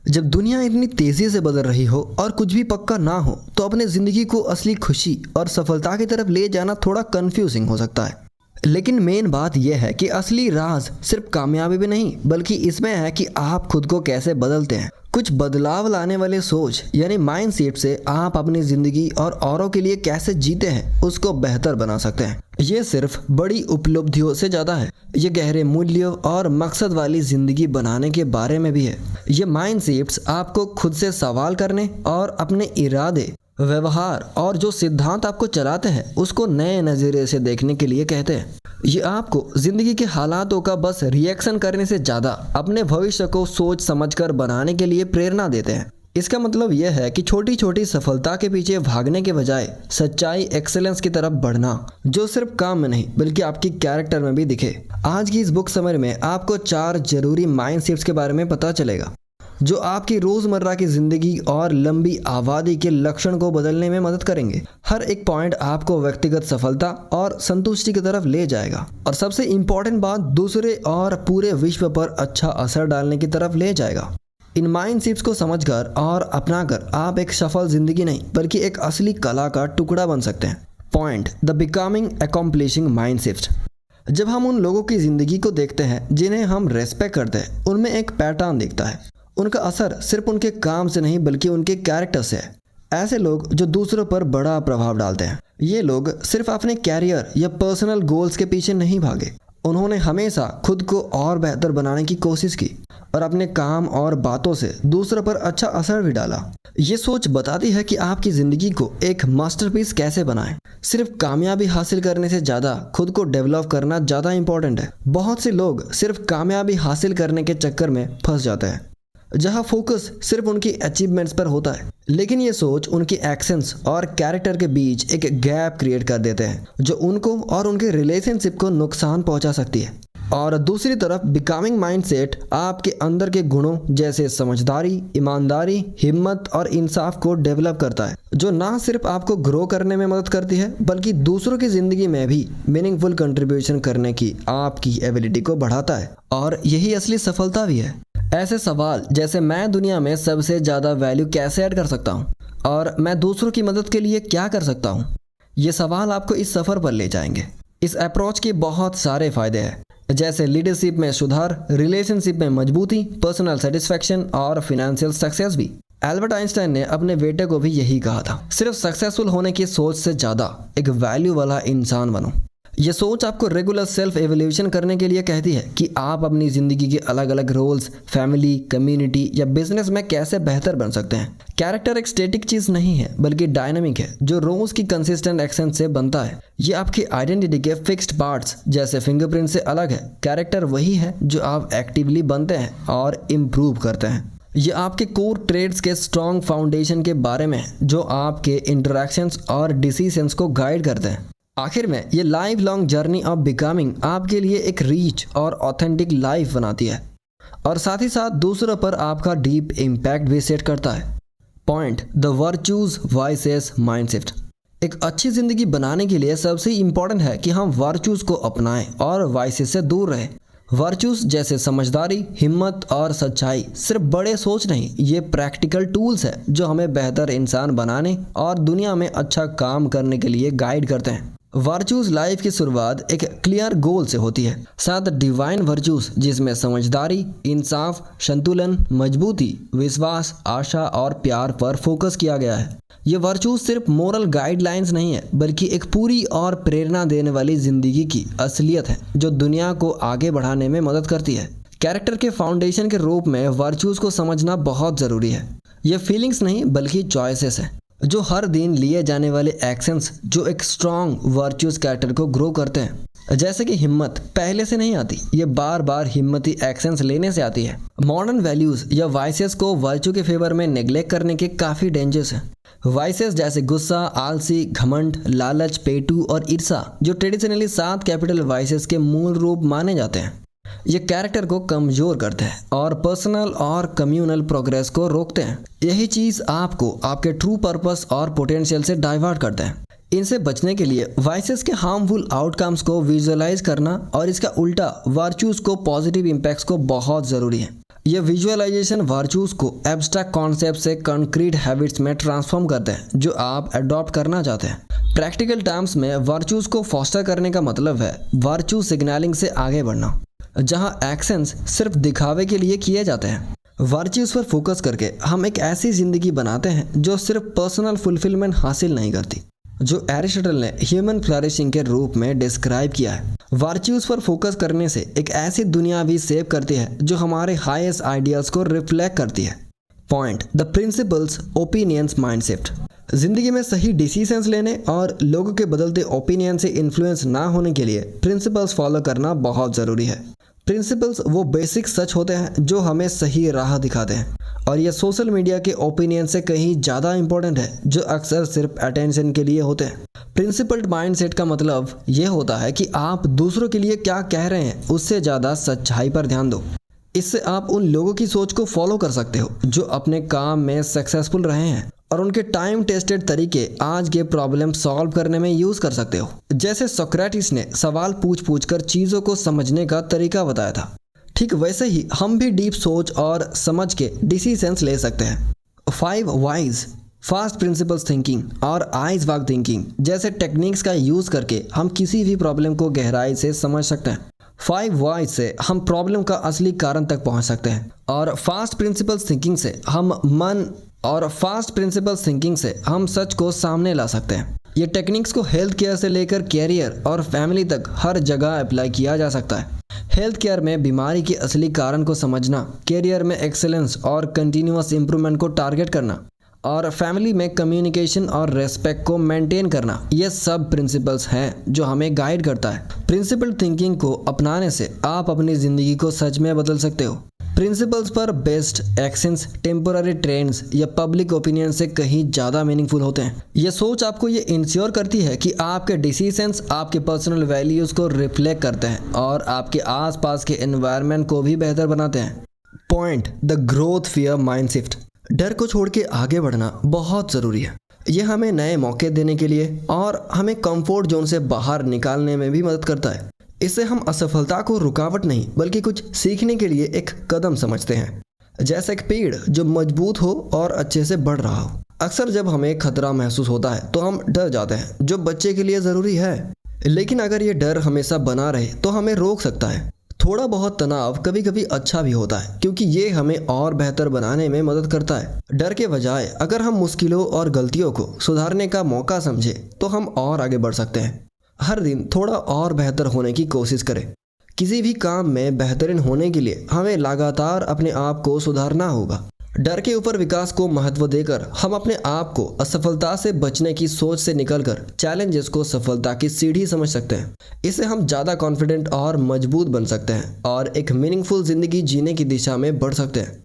जब दुनिया इतनी तेजी से बदल रही हो और कुछ भी पक्का ना हो तो अपने जिंदगी को असली खुशी और सफलता की तरफ ले जाना थोड़ा कंफ्यूजिंग हो सकता है। लेकिन मेन बात यह है कि असली राज सिर्फ कामयाबी में नहीं बल्कि इसमें है कि आप खुद को कैसे बदलते हैं। कुछ बदलाव लाने वाले सोच यानी माइंडसेट से आप अपनी जिंदगी और औरों के लिए कैसे जीते हैं उसको बेहतर बना सकते हैं। ये सिर्फ बड़ी उपलब्धियों से ज़्यादा है, ये गहरे मूल्यों और मकसद वाली ज़िंदगी बनाने के बारे में भी है। ये माइंडसेट्स आपको खुद से सवाल करने और अपने इरादे, व्यवहार और जो सिद्धांत आपको चलाते हैं उसको नए नज़रिए से देखने के लिए कहते हैं। ये आपको ज़िंदगी के हालातों का बस रिएक्शन करने से ज़्यादा अपने भविष्य को सोच समझकर बनाने के लिए प्रेरणा देते हैं। इसका मतलब यह है कि छोटी छोटी सफलता के पीछे भागने के बजाय सच्चाई एक्सेलेंस की तरफ बढ़ना, जो सिर्फ काम में नहीं बल्कि आपकी कैरेक्टर में भी दिखे। आज की इस बुक समरी में आपको 4 जरूरी माइंडसेट्स के बारे में पता चलेगा जो आपकी रोजमर्रा की जिंदगी और लंबी आबादी के लक्षण को बदलने में मदद करेंगे। हर एक पॉइंट आपको व्यक्तिगत सफलता और संतुष्टि की तरफ ले जाएगा और सबसे इम्पोर्टेंट बात, दूसरे और पूरे विश्व पर अच्छा असर डालने की तरफ ले जाएगा। इन माइंडसेट्स को समझकर और अपनाकर आप एक सफल जिंदगी नहीं बल्कि एक असली कला का टुकड़ा बन सकते हैं। Point, the becoming accomplishing mindset. जब हम उन लोगों की जिंदगी को देखते हैं जिन्हें हम रेस्पेक्ट करते हैं, उनमें एक पैटर्न दिखता है। उनका असर सिर्फ उनके काम से नहीं बल्कि उनके कैरेक्टर से है। ऐसे लोग जो दूसरों पर बड़ा प्रभाव डालते हैं, ये लोग सिर्फ अपने कैरियर या पर्सनल गोल्स के पीछे नहीं भागे। उन्होंने हमेशा खुद को और बेहतर बनाने की कोशिश की और अपने काम और बातों से दूसरों पर अच्छा असर भी डाला। ये सोच बताती है कि आपकी ज़िंदगी को एक मास्टरपीस कैसे बनाएं। सिर्फ कामयाबी हासिल करने से ज़्यादा खुद को डेवलप करना ज़्यादा इंपॉर्टेंट है। बहुत से लोग सिर्फ कामयाबी हासिल करने के चक्कर में फंस जाते हैं, जहां फोकस सिर्फ उनकी अचीवमेंट्स पर होता है, लेकिन ये सोच उनकी एक्शंस और कैरेक्टर के बीच एक गैप क्रिएट कर देते हैं जो उनको और उनके रिलेशनशिप को नुकसान पहुंचा सकती है। और दूसरी तरफ बिकमिंग माइंडसेट आपके अंदर के गुणों जैसे समझदारी, ईमानदारी, हिम्मत और इंसाफ को डेवलप करता है, जो ना सिर्फ आपको ग्रो करने में मदद करती है बल्कि दूसरों की जिंदगी में भी मीनिंगफुल कंट्रीब्यूशन करने की आपकी एबिलिटी को बढ़ाता है। और यही असली सफलता भी है। ऐसे सवाल जैसे मैं दुनिया में सबसे ज़्यादा वैल्यू कैसे ऐड कर सकता हूँ और मैं दूसरों की मदद के लिए क्या कर सकता हूँ, ये सवाल आपको इस सफ़र पर ले जाएंगे। इस अप्रोच के बहुत सारे फ़ायदे हैं, जैसे लीडरशिप में सुधार, रिलेशनशिप में मजबूती, पर्सनल सेटिस्फैक्शन और फिनेंशियल सक्सेस भी। एल्बर्ट आइंस्टाइन ने अपने बेटे को भी यही कहा था, सिर्फ सक्सेसफुल होने की सोच से ज़्यादा एक वैल्यू वाला इंसान बनो। ये सोच आपको रेगुलर सेल्फ एवोल्यूशन करने के लिए कहती है कि आप अपनी ज़िंदगी के अलग अलग रोल्स, फैमिली, कम्युनिटी या बिजनेस में कैसे बेहतर बन सकते हैं। कैरेक्टर एक स्टैटिक चीज़ नहीं है बल्कि डायनामिक है जो रोज़ की कंसिस्टेंट एक्शन से बनता है। ये आपकी आइडेंटिटी के फिक्स्ड पार्ट्स जैसे फिंगरप्रिंट से अलग है। कैरेक्टर वही है जो आप एक्टिवली बनते हैं और इम्प्रूव करते हैं। ये आपके कोर ट्रेड्स के स्ट्रॉन्ग फाउंडेशन के बारे में है जो आपके इंटरेक्शंस और डिसीजंस को गाइड करते हैं। आखिर में ये life long journey of becoming आपके लिए एक रीच और ऑथेंटिक लाइफ बनाती है और साथ ही साथ दूसरों पर आपका डीप इम्पैक्ट भी सेट करता है। Point, the virtues vices mindset. एक अच्छी ज़िंदगी बनाने के लिए सबसे इम्पॉर्टेंट है कि हम वर्च्यूज को अपनाएं और वाइसेस से दूर रहें। वर्च्यूज जैसे समझदारी, हिम्मत और सच्चाई सिर्फ बड़े सोच नहीं, ये प्रैक्टिकल टूल्स हैं जो हमें बेहतर इंसान बनाने और दुनिया में अच्छा काम करने के लिए गाइड करते हैं। वर्च्यूज लाइफ की शुरुआत एक क्लियर गोल से होती है, साथ डिवाइन वर्च्यूज जिसमें समझदारी, इंसाफ, संतुलन, मजबूती, विश्वास, आशा और प्यार पर फोकस किया गया है। ये वर्च्यूज सिर्फ मोरल गाइडलाइंस नहीं है बल्कि एक पूरी और प्रेरणा देने वाली जिंदगी की असलियत है जो दुनिया को आगे बढ़ाने में मदद करती है। कैरेक्टर के फाउंडेशन के रूप में वर्च्यूज को समझना बहुत ज़रूरी है। ये फीलिंग्स नहीं बल्कि चॉइसेस हैं, जो हर दिन लिए जाने वाले एक्शंस जो एक स्ट्रॉन्ग वर्च्यूज कैरेक्टर को ग्रो करते हैं। जैसे कि हिम्मत पहले से नहीं आती, ये बार बार हिम्मती एक्शंस लेने से आती है। मॉडर्न वैल्यूज या वाइसेस को वर्च्यू के फेवर में नेग्लेक्ट करने के काफ़ी डेंजर्स हैं। वाइसेस जैसे गुस्सा, आलसी, घमंड, लालच, पेटू और ईर्ष्या जो ट्रेडिशनली 7 कैपिटल वाइसेस के मूल रूप माने जाते हैं, ये कैरेक्टर को कमजोर करते हैं और पर्सनल और कम्युनल प्रोग्रेस को रोकते हैं। यही चीज़ आपको आपके ट्रू पर्पस और पोटेंशियल से डाइवर्ट करते हैं। इनसे बचने के लिए वाइसेस के हार्मफुल आउटकम्स को विजुअलाइज करना और इसका उल्टा वर्च्यूज को पॉजिटिव इम्पैक्ट्स को बहुत ज़रूरी है। ये विजुअलाइजेशन वर्चूज को एब्स्ट्रैक्ट कॉन्सेप्ट से कंक्रीट हैबिट्स में ट्रांसफॉर्म करते हैं जो आप अडॉप्ट करना चाहते हैं। प्रैक्टिकल टर्म्स में वर्चूज को फॉस्टर करने का मतलब है वर्चू सिग्नलिंग से आगे बढ़ना, जहां एक्शंस सिर्फ दिखावे के लिए किए जाते हैं। वर्च्यूज पर फोकस करके हम एक ऐसी जिंदगी बनाते हैं जो सिर्फ पर्सनल फुलफिलमेंट हासिल नहीं करती, जो एरिस्टोटल ने ह्यूमन फ्लरिशिंग के रूप में डिस्क्राइब किया है। वर्च्यूज पर फोकस करने से एक ऐसी दुनिया भी सेव करती है जो हमारे हाईएस्ट आइडियल्स को रिफ्लेक्ट करती है। Point the principles opinions mindset. जिंदगी में सही डिसीजंस लेने और लोगों के बदलते ओपिनियन से इन्फ्लुएंस ना होने के लिए प्रिंसिपल्स फॉलो करना बहुत ज़रूरी है। प्रिंसिपल्स वो बेसिक सच होते हैं जो हमें सही राह दिखाते हैं, और ये सोशल मीडिया के ओपिनियन से कहीं ज़्यादा इंपॉर्टेंट है जो अक्सर सिर्फ अटेंशन के लिए होते हैं। प्रिंसिपल्ड माइंडसेट का मतलब ये होता है कि आप दूसरों के लिए क्या कह रहे हैं उससे ज़्यादा सच्चाई पर ध्यान दो। इससे आप उन लोगों की सोच को फॉलो कर सकते हो जो अपने काम में सक्सेसफुल रहे हैं और उनके टाइम टेस्टेड तरीके आज के प्रॉब्लम सॉल्व करने में यूज़ कर सकते हो। जैसे सोक्रेटिस ने सवाल पूछ कर चीज़ों को समझने का तरीका बताया था, ठीक वैसे ही हम भी डीप सोच और समझ के डिसीजंस ले सकते हैं। 5 वाइज फास्ट प्रिंसिपल्स थिंकिंग और आइज वाक थिंकिंग जैसे टेक्निक्स का यूज़ करके हम किसी भी प्रॉब्लम को गहराई से समझ सकते हैं। 5 वाइज से हम प्रॉब्लम का असली कारण तक पहुंच सकते हैं, और फास्ट प्रिंसिपल्स थिंकिंग से हम सच को सामने ला सकते हैं। ये टेक्निक्स को हेल्थ केयर से लेकर कैरियर और फैमिली तक हर जगह अप्लाई किया जा सकता है। हेल्थ केयर में बीमारी के असली कारण को समझना, कैरियर में एक्सेलेंस और कंटिन्यूअस इंप्रूवमेंट को टारगेट करना, और फैमिली में कम्युनिकेशन और रेस्पेक्ट को मेंटेन करना, ये सब प्रिंसिपल्स हैं जो हमें गाइड करता है। प्रिंसिपल थिंकिंग को अपनाने से आप अपनी ज़िंदगी को सच में बदल सकते हो। प्रिंसिपल्स पर बेस्ड एक्शंस टेम्पोररी ट्रेंड्स या पब्लिक ओपिनियन से कहीं ज़्यादा मीनिंगफुल होते हैं। ये सोच आपको ये इंश्योर करती है कि आपके डिसीजंस आपके पर्सनल वैल्यूज़ को रिफ्लेक्ट करते हैं और आपके आसपास के एनवायरनमेंट को भी बेहतर बनाते हैं। Point the growth fear mind shift. डर को छोड़ के आगे बढ़ना बहुत ज़रूरी है। ये हमें नए मौके देने के लिए और हमें कंफर्ट जोन से बाहर निकालने में भी मदद करता है। इससे हम असफलता को रुकावट नहीं बल्कि कुछ सीखने के लिए एक कदम समझते हैं, जैसे एक पेड़ जो मजबूत हो और अच्छे से बढ़ रहा हो। अक्सर जब हमें खतरा महसूस होता है तो हम डर जाते हैं, जो बच्चे के लिए ज़रूरी है, लेकिन अगर ये डर हमेशा बना रहे तो हमें रोक सकता है। थोड़ा बहुत तनाव कभी कभी अच्छा भी होता है क्योंकि ये हमें और बेहतर बनाने में मदद करता है। डर के बजाय अगर हम मुश्किलों और गलतियों को सुधारने का मौका समझें तो हम और आगे बढ़ सकते हैं। हर दिन थोड़ा और बेहतर होने की कोशिश करें। किसी भी काम में बेहतरीन होने के लिए हमें लगातार अपने आप को सुधारना होगा। डर के ऊपर विकास को महत्व देकर हम अपने आप को असफलता से बचने की सोच से निकलकर चैलेंजेस को सफलता की सीढ़ी समझ सकते हैं। इससे हम ज़्यादा कॉन्फिडेंट और मजबूत बन सकते हैं और एक मीनिंगफुल ज़िंदगी जीने की दिशा में बढ़ सकते हैं।